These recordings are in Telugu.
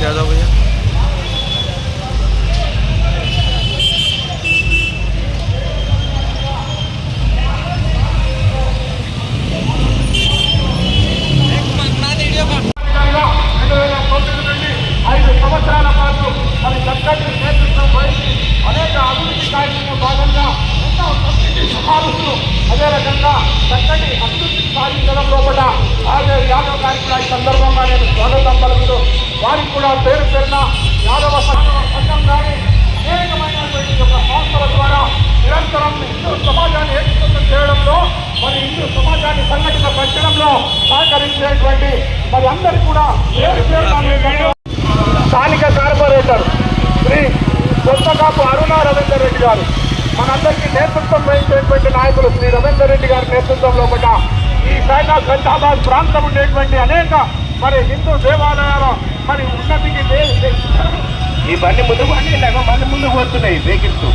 यादव भैया అదే రకంగా చక్కటి అభివృద్ధి సాధించడంలో కూడా యాదవ్ గారికి ఈ సందర్భంగా నేను స్వాగతం పలుకుతూ వారికి కూడా పేరు పేరున యాదవ సంఘం కానీ అనేకమైనటువంటి యొక్క సంస్థల ద్వారా నిరంతరం హిందూ సమాజాన్ని ఏకీకృతం చేయడంలో మరి హిందూ సమాజాన్ని సంఘటితపరచడంలో సహకరించేటువంటి మరి అందరికీ కూడా పేరు పేరున స్థానిక కార్పొరేటర్ శ్రీ కొత్తకాపు అరుణ రవీందర్ రెడ్డి గారు మనందరికీ నేతృత్వం వహించేటువంటి నాయకులు శ్రీ రవీందర్ రెడ్డి గారి నేతృత్వంలో కూడా ఈ ఖైరతాబాద్ ప్రాంతం ఉండేటువంటి అనేక మరి హిందూ దేవాలయాల మరి ఉన్నతికి ఈ బండి ముందుకు అన్ని మళ్ళీ ముందుకు వస్తున్నాయి వెహికల్స్.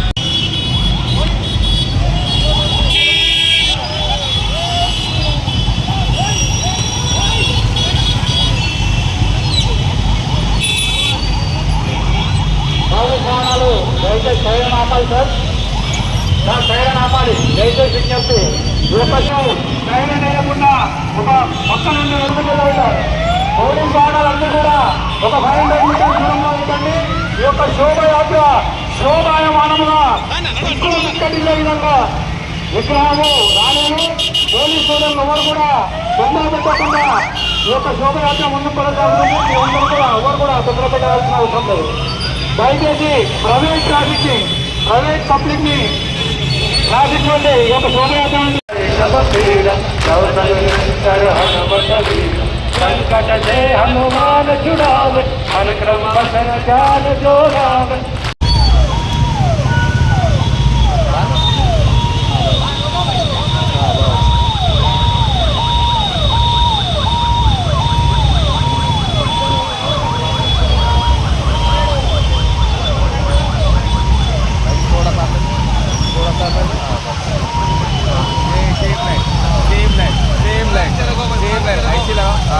బాబు దయచేసి సైరన్ ఆపాలి సార్, సైరన్ ఆపాలి దయచేసి విజ్ఞప్తి. సైరన్ వేయకుండా ఒక పక్క నుండి వెళ్తున్నారు. పోలీస్ వాహనాలందరూ కూడా ఒక 500 మీటర్ల దూరంలో ఉండండి. ఈ యొక్క శోభయాత్ర శోభాయమానముగా కట్టిన విధంగా విగ్రహము రాలేను. పోలీస్ సోదరులు ఎవరు కూడా తొందర పెట్టకుండా ఈ యొక్క శోభయాత్ర ముందు కొనసాగుతుంది. అందరూ కూడా ఎవరు కూడా తొందర పెట్టాల్సిన అవసరం లేదు. దయచేసి ప్రైవేట్ పబ్లిక్ ని ట్రాఫిక్ నుండి ఈ యొక్క శోభయాత్ర संकट से हनुमान छुड़ावे, हर क्रम बसन जान जोड़ावे।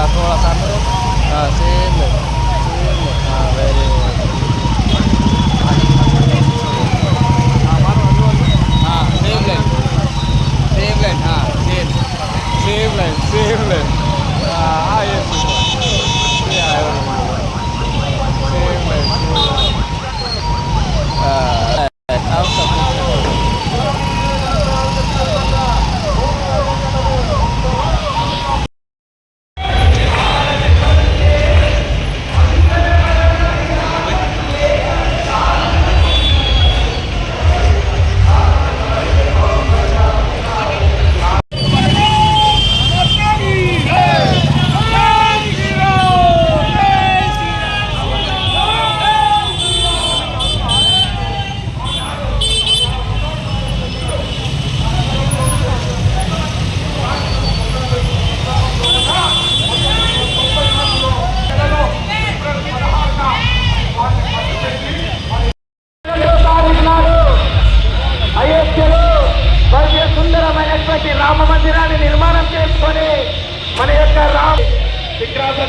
थोड़ा सा सेम वेरी हाँ सेम लाइन हाँ सेम लाइन हाँ ये రామ మందిరాన్ని నిర్మాణం చేసుకొని మన యొక్క విగ్రహాలు